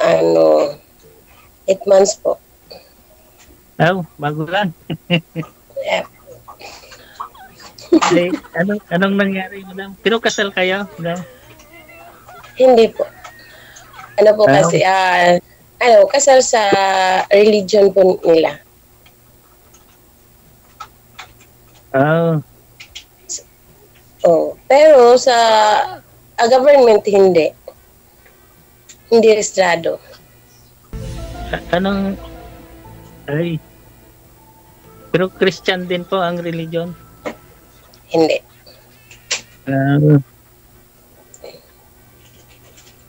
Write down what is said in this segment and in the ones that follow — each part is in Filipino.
ano, 8 months po. Oh, bago lang. Yeah. Ay, anong nangyari, madam? Pero kasal kayo, madam? Hindi po. Ano po Ah, kasi, kasal sa religion po nila. oh, Oh, pero sa government hindi. Hindi registrado. anong, ay, pero Christian din po ang religion. Hindi. Ah,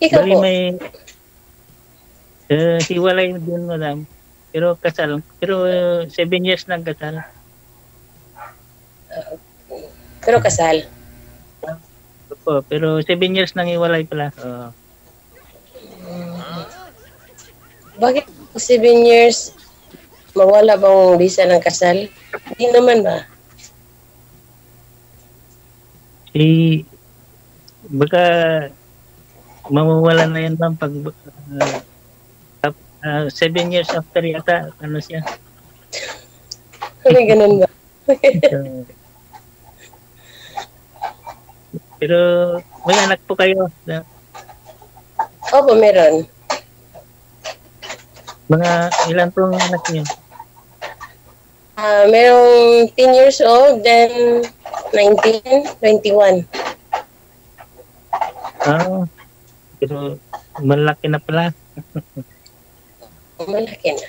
Ikaw bali po. may hiwalay din, madam. Pero kasal. Pero 7 years nang kasal. Pero kasal. Opo, pero 7 years nang hiwalay pala. Bakit 7 years mawala bang visa ng kasal? Hindi naman ba? Baka mawawala na yan, ma'am, pag 7 years after yata, ano siya. May ganun ba? So, pero may anak po kayo. Opo, meron. Mga ilan pong anak niyo? Merong 10 years old, then 19, 21. Pero malaki na pala. Malaki na.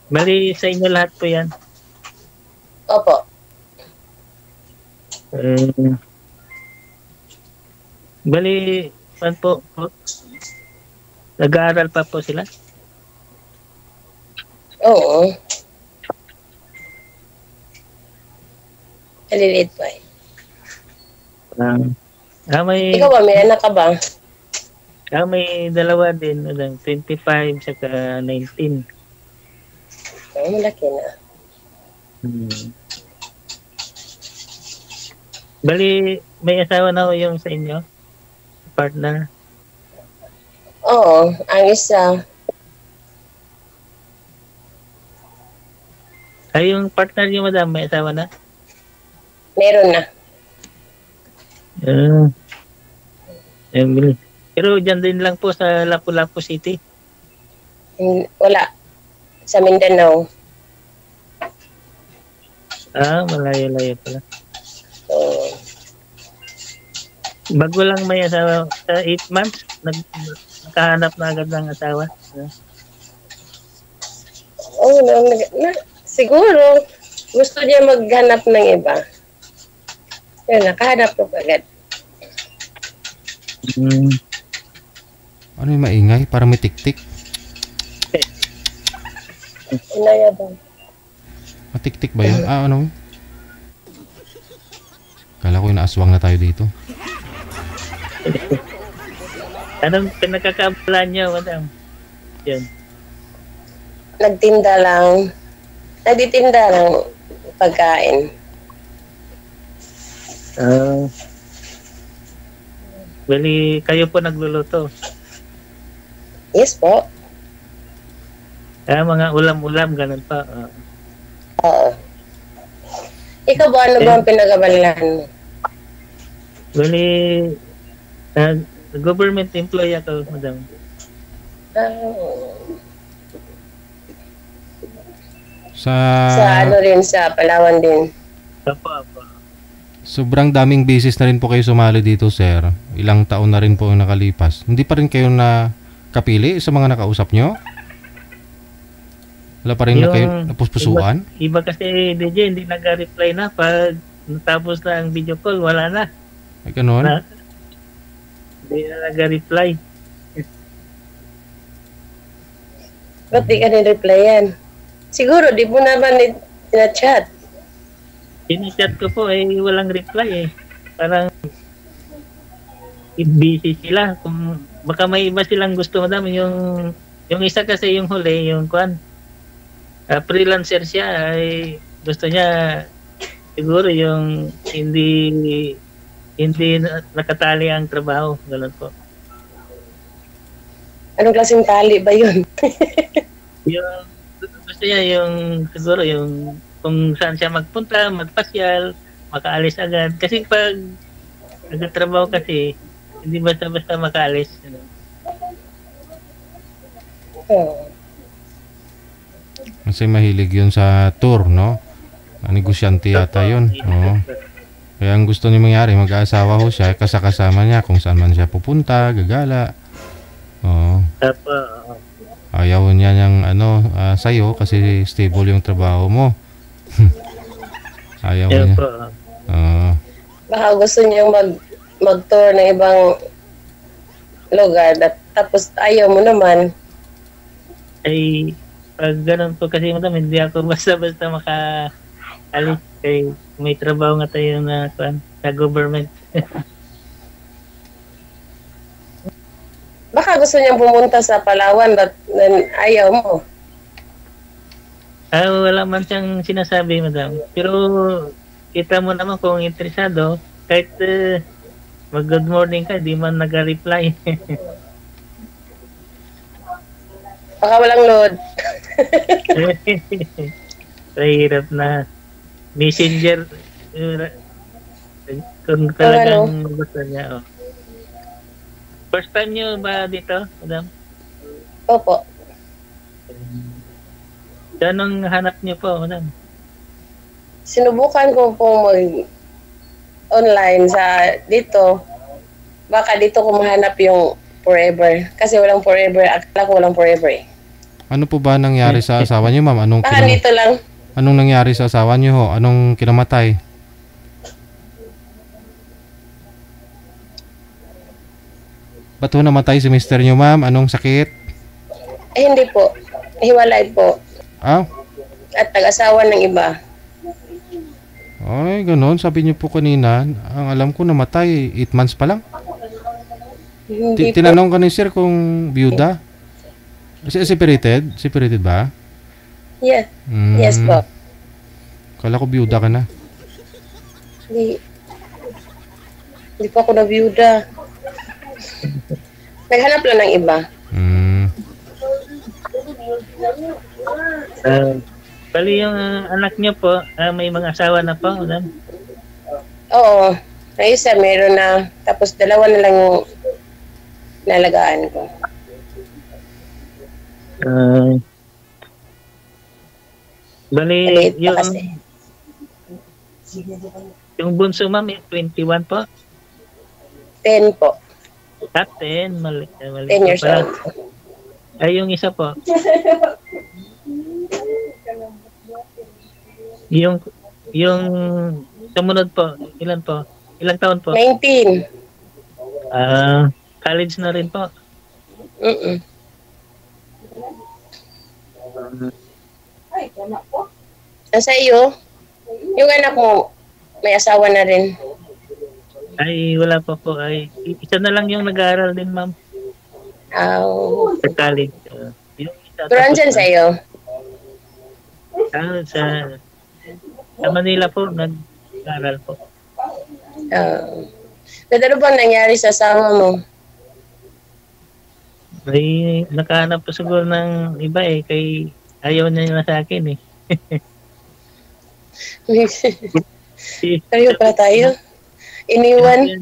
Bali sa inyo lahat po yan. Opo. Bali, saan po? Nag-aaral pa po sila? Oo. Maliliit pa eh. Ikaw ba, may anak ka ba? May dalawa din, 25 saka 19. Malaki na. Bali, may asawa na ho yung sa inyo? Partner? Oo, ang isa. Ay, yung partner niyo, madam, may asawa na? Meron na. Pero dyan din lang po sa Lapu-Lapu City? Wala. Sa Mindanao. Malayo-layo pala. Bago lang may asawa, sa 8 months, nakahanap na agad ng asawa. Siguro, gusto niya maghanap ng iba. Yun, nakahanap ko agad. Ano yung maingay? Parang may tik-tik. Inaya ba? Matik-tik ba yun? Ano? Kala ko inaaswang na tayo dito. Anong pinagkakabalan niyo, madam? Yan. Nagtitinda lang pagkain. Bali, kayo po nagluluto? Yes po. Mga ulam-ulam, ganun pa. Oo. Ikaw ba, ano ba ang pinagabalahan mo? Bali, government employee ako, madam. Sa ano rin, sa Palawan din. Apa. Sobrang daming beses na rin po kayo sumali dito, sir. Ilang taon na rin po ang nakalipas. Hindi pa rin kayo na kapili sa mga nakausap nyo? Wala pa rin na kayo napuspusuan? Iba kasi, DJ, hindi nag-reply na. Pag natapos na ang video call, wala na. Ay, ganun? Hindi na nag-reply. Ba't di ka ni-replyan? Siguro, di mo naman na-chat. Sinachat ko po, walang reply . Parang busy sila. Baka may iba silang gusto, madam. Yung isa kasi yung huli, yung freelancer siya, gusto niya siguro yung hindi nakatali ang trabaho. Ganun po. Anong klaseng tali ba yun? Yung gusto niya yung siguro yung kung saan siya magpunta, magpasyal, makaalis agad. Kasi pag nagtatrabaho kasi, hindi basta-basta makaalis. Ano. Oh. Kasi mahilig yun sa tour, no? Negosyante yata yun. Oo. Kaya ang gusto niya mangyari, mag-aasawa ho siya, kasama niya kung saan man siya pupunta, gagala. Oo. Tapos, Ayaw niya niyang sa'yo kasi stable yung trabaho mo. Ayaw yun niya. po. Oo. Baka gusto niyo mag-tour ng ibang lugar tapos ayaw mo naman. Ay, pag ganun po kasi madam, hindi ako basta-basta makaalis. Kay may trabaho nga tayo na sa government. Baka gusto niyang pumunta sa Palawan then ayaw mo. Wala man siyang sinasabi, madam. Pero kita mo naman kung interesado, kahit mag-good morning ka, di man nag-reply. Baka walang load. Mahirap na. Messenger. Kung talagang gusto niya. Oh. First time niyo ba dito, madam? Opo. Anong hanap niyo po, madam? Sinubukan ko pong online dito. Baka dito ko mahanap yung forever. Kasi walang forever. Akala ko walang forever eh. Ano po ba nangyari sa asawa niyo, ma'am? Baka dito lang. Anong nangyari sa asawa niyo ho? Anong kinamatay? Ba't ho namatay si mister niyo, ma'am? Anong sakit? Eh hindi po. Hiwalay po. Ah? At nag-asawa ng iba. Ay, ganun. Sabi niyo po kanina, ang alam ko namatay 8 months pa lang. Hindi po. Tinanong ka ni sir kung byuda? Separated? Separated ba? Yeah. Yes po. Kala ko byuda ka na. Hindi po ako na-byuda. Naghanap lang ng iba. Bali yung anak niyo po, may mga asawa na po, madam? Oo. Yung isa meron na. Tapos dalawa na lang yung nalagaan ko. Bali, Maliit pa kasi. yung bunso ma'am, 21 po? 10 po. 10, mali 10 years pala. old. Ay, yung isa po. yung sumunod po, ilan po? Ilang taon po? 19. College na rin po. Nasa iyo, yung anak mo, may asawa na rin. Ay, wala pa po. Ay, isa na lang yung nag-aaral din, ma'am. Sa college. Yung isa, Pero andyan sa iyo? Sa Manila po, nag-aaral po. Ano bang nangyari sa asawa mo? Ay, nakahanap po siguro ng iba eh. Kay ayaw niya na sa akin eh. Tayo pa tayo? Iniwan?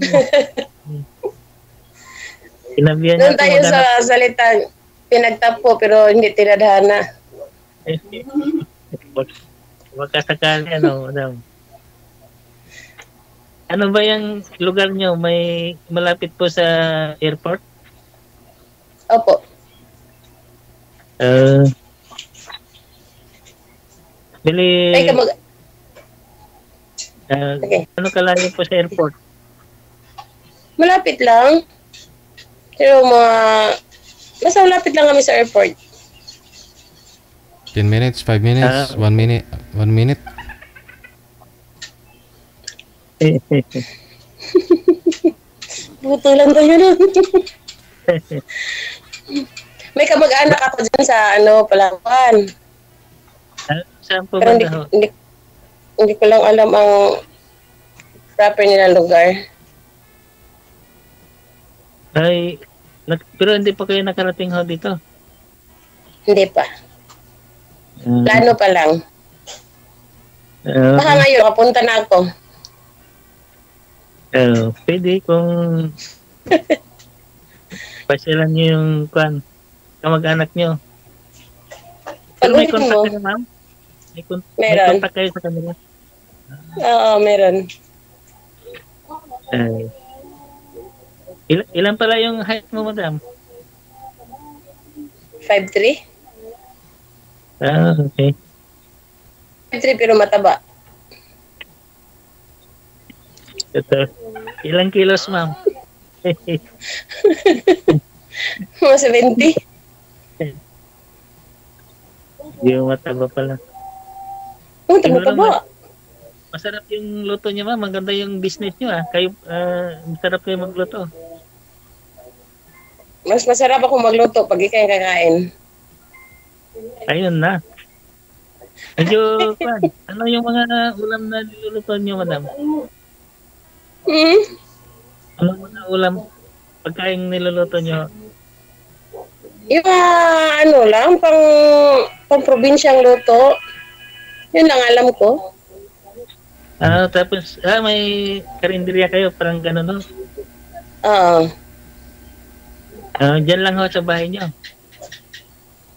Sinabihan Doon niya tayo sa salitang pinagtapo pero hindi tinadhana. Magkasakali madam. Ano ba yung lugar nyo? May malapit po sa airport? Opo. Bili, Ay, okay. Ano kalayo po sa airport? Malapit lang. Pero basta malapit lang kami sa airport. 10 minutes, 5 minutes, 1 minute, 1 minute. Buto lang tayo nun. May kamag-anak ako dyan sa Palawan. Saan po Pero ba na? hindi ko lang alam ang proper nila lugar. Ay, Pero hindi pa kayo nakarating ho dito. Hindi pa. Plano pa lang. Baka ngayon, kapunta na ako. Pwede kung pasyalan nyo yung kamag-anak nyo. Pero may Pag-ulit contact mo, kayo, ma'am? May Meron. contact kayo sa kanila? oo, meron. Ilan pala yung height mo, madam? 5'3"? Okay. 5'3" pero mataba. Ito. Ilang kilos, ma'am? Mga 70. Yung mataba pala. Oh, mataba. Masarap yung luto niya, ma'am. Maganda yung business niyo, ah. Kayo, masarap kayo magluto. Mas masarap ako magluto pag ikay kakain. Ayun na. Medyo, ano yung mga ulam na niluluto niyo, madam? Hmm? Ano mga ulam, pagkain niluluto niyo? Yung ano lang, pang probinsyang luto. Yun lang alam ko. Tapos, may karinderya kayo, parang gano'n, no? Oo. Diyan lang ho sa bahay niyo.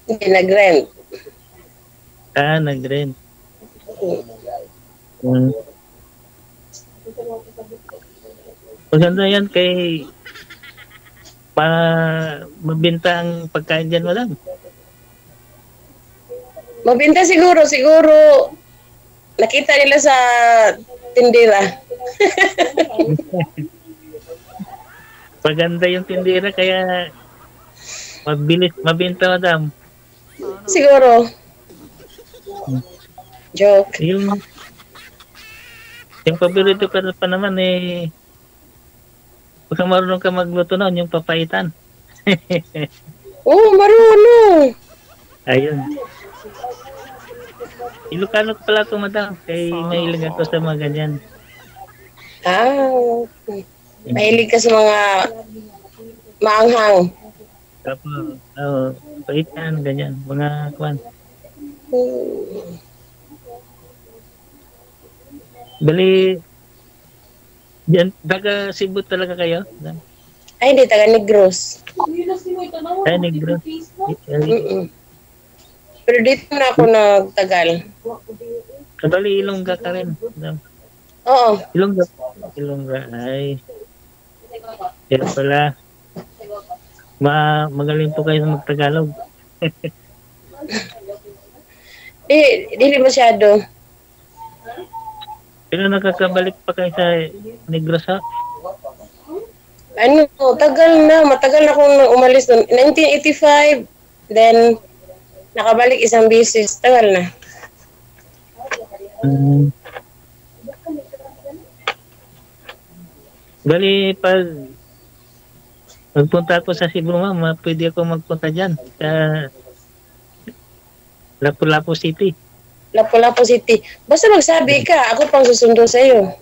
Hindi nag-rent. Nag-rent. Maganda yan kay mabenta ang pagkain dyan, madam. Mabinta siguro. Nakita nila sa tindera. Maganda yung tindera kaya mabilis mabenta, madam. Siguro. Joke. Yung paborito ko pa naman kung marunong ka magluto noon, yung papaitan. Oh, marunong. Ayun. Ilocano pala ito, madam. Kaya mahilig ako sa mga ganyan. Mahilig ka sa mga maanghang. Tapos, paitan, ganyan. Mga kwan. Bali, diyan, taga Cebu talaga kayo? Ay, hindi, taga Negros. Negros. Pero dito na ako nagtagal. Bali, Ilongga ka rin. Oo. Ilongga. Ay. Kaya pala. Magaling po kayo magtagalog. Hindi masyado. Pero nakakabalik pa kayo sa Negros, ha? Ano, matagal na akong umalis noon. 1985, then nakabalik isang beses. Tagal na. Bali, pag magpunta ako sa Cebu, ma'am, pwede ako magpunta dyan sa Lapu-Lapu City. Lapu-Lapu City. Basta magsabi ka, ako pang susundo sa'yo.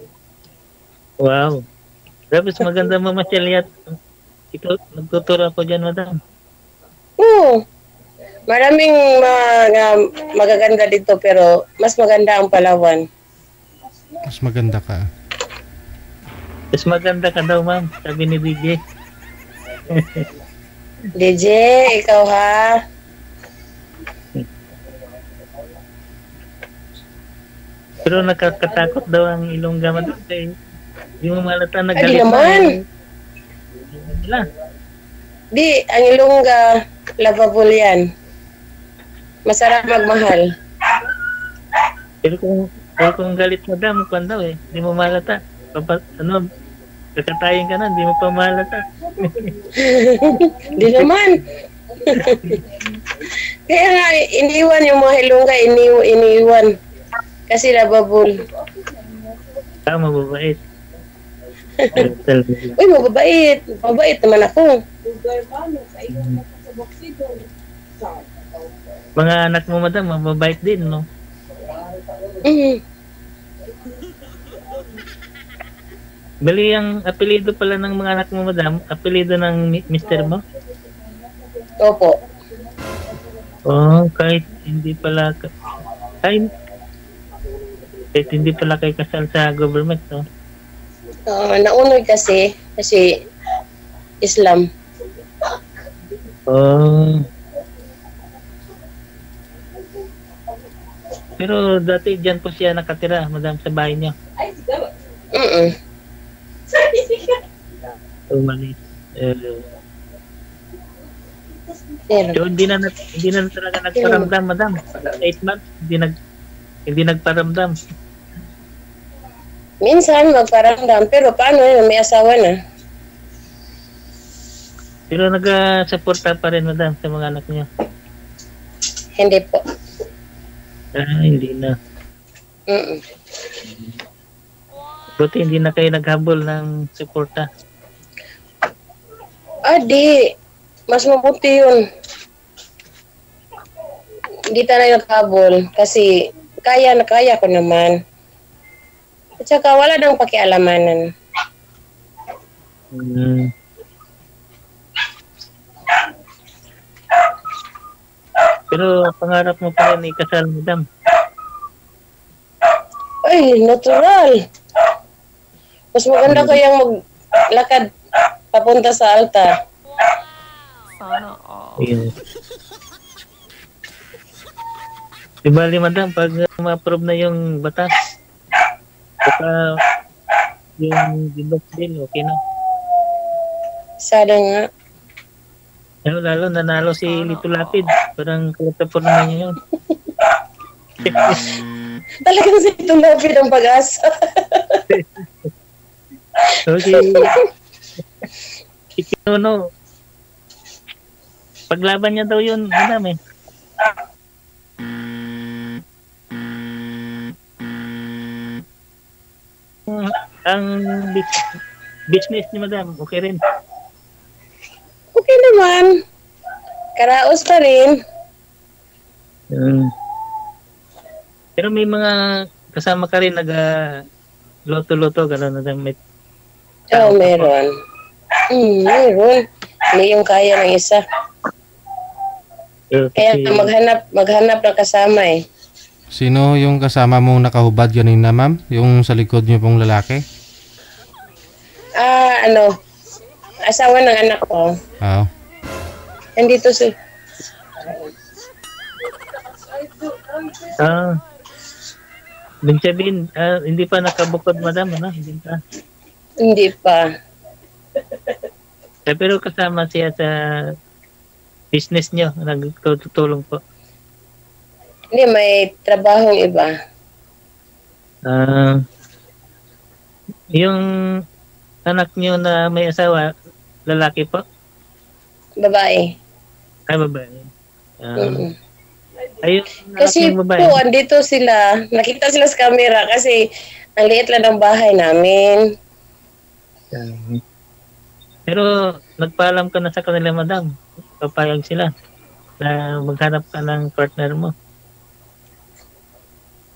Wow. Tapos maganda mamasyal at ikaw, nagtuturo ako dyan, madam. Oo. Maraming magaganda dito pero mas maganda ang Palawan. Mas maganda ka. Mas maganda ka daw, ma'am. Sabi ni DJ. DJ, ikaw ha? Pero nakakatakot daw ang Ilongga, madam. Hindi mo malata na Di galit naman. Nila. Di, ang Ilongga, lovable yan. Masarap magmahal. Pero kung galit, madam, kung daw hindi mo malata. Kakatayin ka na, hindi mo pa malata. Di naman. Kaya nga, iniwan yung mga Ilongga, iniwan. Kasi lovable. Mababait. Uy, mababait. Mababait naman ako. Mga anak mo, madam, mababait din, no? Bali, ang apelido pala ng mga anak mo, madam, apelido ng mister mo? Opo. Oh, kahit, kahit hindi pala kayo kasal sa government, no? Naunod kasi Islam. Oh. Pero dati dyan po siya nakatira, madam, sa bahay niyo. Mm. Umalis. Pero, So, hindi na talaga nagparamdam, madam. 8 months, hindi nagparamdam. minsan magparamdam, pero paano yun? May asawa na. Pero nag-suporta pa rin, madam, sa mga anak niyo. Hindi po. Hindi na. Mm. Buti hindi na kayo naghabol ng suporta. Di. Mas mabuti yun. Hindi tayo naghabol kasi kaya ko naman. At saka wala nang pakialamanan. Hmm. Pero pangarap mo pa rin ikasal, madam. Ay, natural. Mas maganda kayang maglakad papunta sa altar. Sana all. Ayun. Di bali, madam, pag ma-approve na yung batas, baka yung divorce bill, okay na. Sana nga. Lalo nanalo si Lito Lapid. Parang kalata po naman niya yun. Talagang si Tulapid ang pag-asa. Okay. Ikinuno. Paglaban niya daw yun, madam eh. Ang business ni madam, okay rin. Okay naman. Karaos pa rin. Pero may mga kasama ka rin loto-loto, gano'n na may Meron. Meron. Hindi yung kaya ng isa. Kaya maghanap ng kasama eh. Sino yung kasama mong nakahubad kanina, ma'am? Yung sa likod niyo pong lalaki? Asawa ng anak ko. Oo. Nandito si... Ibig sabihin, hindi pa nakabukod, madam, ano? Hindi pa. Hindi pa. Pero kasama siya sa business niyo, nagtutulong po. Hindi, may trabahong iba. Yung anak niyo na may asawa, lalaki po? Babae. Ay, babae. Mm-mm. Ayun, Kasi po, andito sila. Nakita sila sa camera kasi ang liit lang ng bahay namin. Pero nagpaalam ka na sa kanila, madam. Papayag sila na maghanap ka ng partner mo.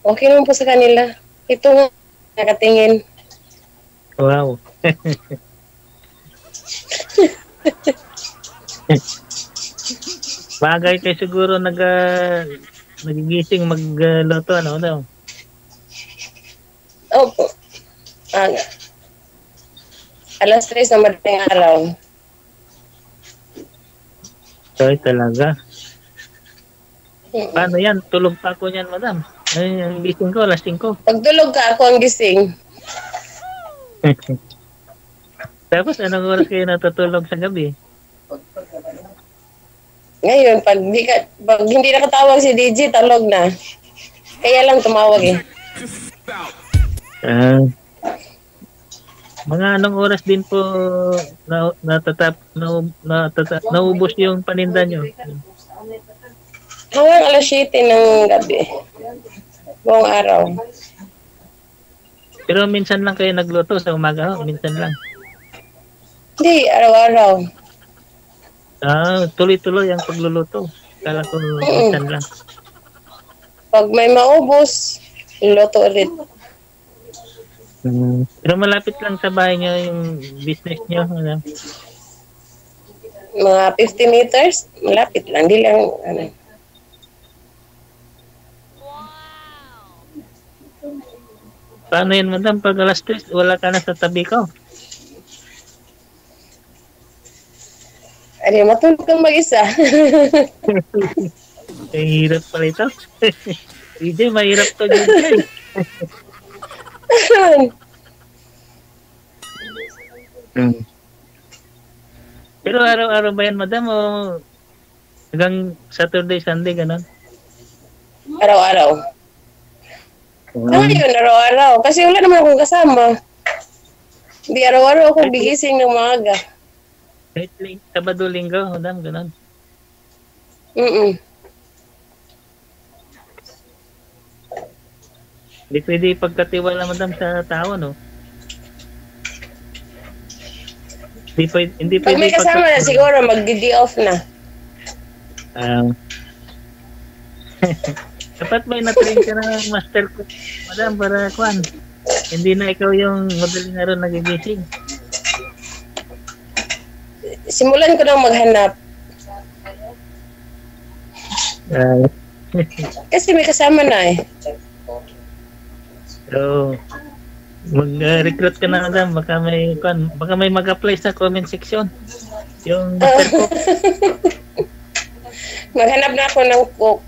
Okay naman po sa kanila. Ito nga, nakatingin. Wow. Bagay kayo siguro nagigising magloto, ano daw? Opo. Alas 3 na madaling araw. Sorry talaga. Paano yan? Tulog pa ako niyan, madam. Ay, ang gising ko, alas 5. Pagtulog ka, ako ang gising. Tapos anong oras kayo natutulog sa gabi? Ngayon, pag hindi nakatawag si DJ, talog na. Kaya lang tumawag eh. Mga anong oras din po naubos yung paninda nyo? Hanggang alas 7 ng gabi. Buong araw. Pero minsan lang kayo nagluto sa umaga, minsan lang. Hindi, araw-araw. Tuloy-tuloy ang pagluluto. Kala ko minsan lang. Pag may maubos, luto ulit. Pero malapit lang sa bahay nyo yung business nyo. Ano? Mga 50 meters, malapit lang. Di lang, ano. Paano yun, madam? Pag alas 3, wala ka na sa tabi ko. Ano, matulog kang mag-isa. Ang hirap pala ito. DJ, mahirap to DJ. Pero araw-araw ba yan, madam? O hanggang Saturday, Sunday, ganun? Araw-araw. Ngayon, araw-araw. Kasi wala naman akong kasama. Hindi araw-araw ako bigising ng maaga. Kahit Sabado, Linggo, madam, ganun. Hindi pwede pagkatiwala, madam, sa tao, no? Hindi Pag may kasama na siguro, mag-day off na. Dapat may na-train ka na master ko, madam, para kuan. Hindi na ikaw yung madaling araw nagigising. Simulan ko nang maghanap. Kasi may kasama na eh. So, mag-recruit ka na, madam. Baka may mag-apply sa comment section. Yung master ko. Maghanap na ako ng cook.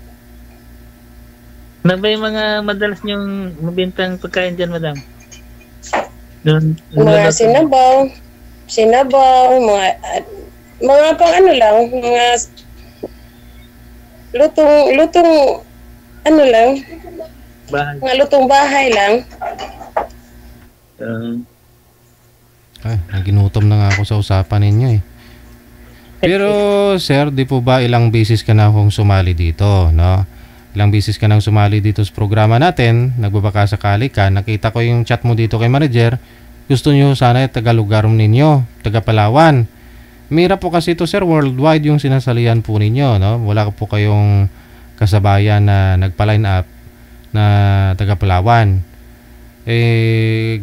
Na ba yung mga madalas niyong mabintang pagkain dyan, madam? Mga sinabaw, mga pang ano lang, mga lutong ano lang, bahay. mga lutong bahay lang. Ay, naginutom na nga ako sa usapan ninyo eh. Pero sir, di po ba ilang beses ka na akong sumali dito, no? Ilang beses ka nang sumali dito sa programa natin, nagbabaka sakali ka, nakita ko yung chat mo dito kay manager, gusto nyo sana taga-lugar ninyo, taga-Palawan. Mira po kasi ito sir, worldwide yung sinasalihan po ninyo, no? Wala po kayong kasabayan na nagpa-line up na taga-Palawan.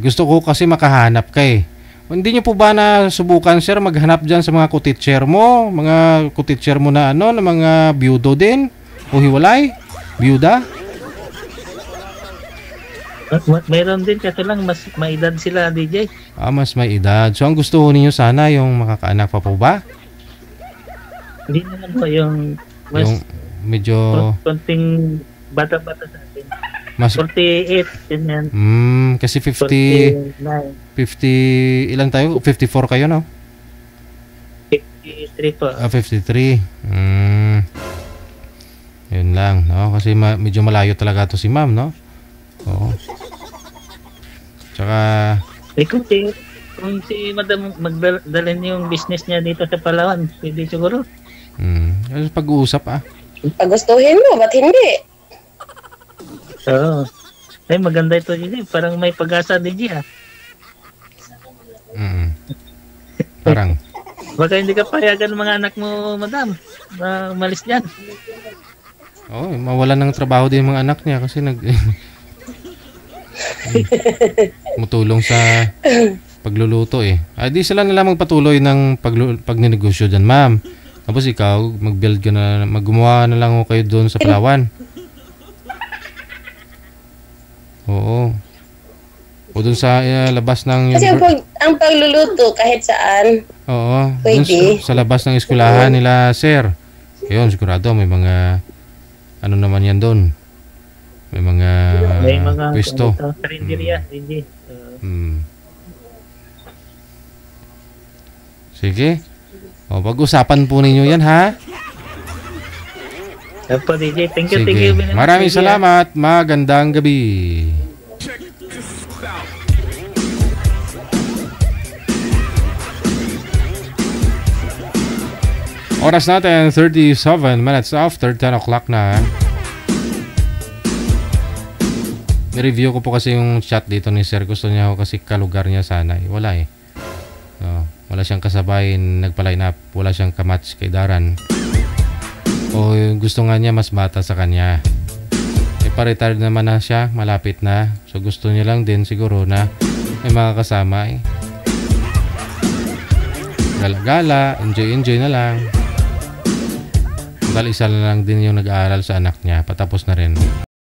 Gusto ko kasi makahanap ka eh. Hindi nyo po ba na subukan sir maghanap dyan sa mga kutitcher mo, mga kutitcher mo na ano, na mga byudo din o hiwalay? Byuda? Mayroon din kasi lang mas maedad sila, DJ. Mas may edad. So ang gusto ninyo sana yung makakaanak pa po ba? Hindi naman po yung mas Yung medyo konting bata-bata sa atin. mas 48, ganyan. kasi 50 ilan tayo? 54 kayo, no? 53 po. 53. Yun lang, no? Kasi medyo malayo talaga to si ma'am, no? Oo. Tsaka Kung si madam magdalhin yung business niya dito sa Palawan, pwede siguro. pag-uusap Pag gustuhin mo, ba't hindi? Oo. Ay, maganda ito, DJ. Parang may pag-asa, DJ, ah. Parang Baka hindi ka payagan ng mga anak mo, madam, na umalis dyan. mawalan ng trabaho din yung mga anak niya kasi mutulong sa pagluluto eh. Di sila nila magpatuloy ng pagninegosyo dyan, ma'am. Tapos ikaw, mag-build ka na, maggumawa na lang kayo doon sa Palawan. Oo. O doon sa labas ng... Kasi ang pagluluto kahit saan. Oo. Pwede. Doon sa labas ng eskwelahan nila, sir. Ayun, sigurado may mga... Ano naman yan doon? May mga pwesto. Karinderya, DJ. Sige. Pag-usapan po ninyo yan, ha? Opo, DJ. Thank you, Sige. thank you. Maraming salamat. Magandang gabi. Oras natin, 37 minutes after 10 o'clock na. Ni-review ko po kasi yung chat dito ni sir. Gusto niya ako kasi kalugar niya sana. Wala eh. Wala siyang kasabay, nagpa-line up. Wala siyang kamatch kay Daran. O gusto nga niya mas bata sa kanya. Pa-retired naman na siya, malapit na. So gusto niya lang din siguro na may mga kasama eh. Gala-gala, enjoy na lang. Dahil isa na lang din yung nag-aaral sa anak niya, patapos na rin.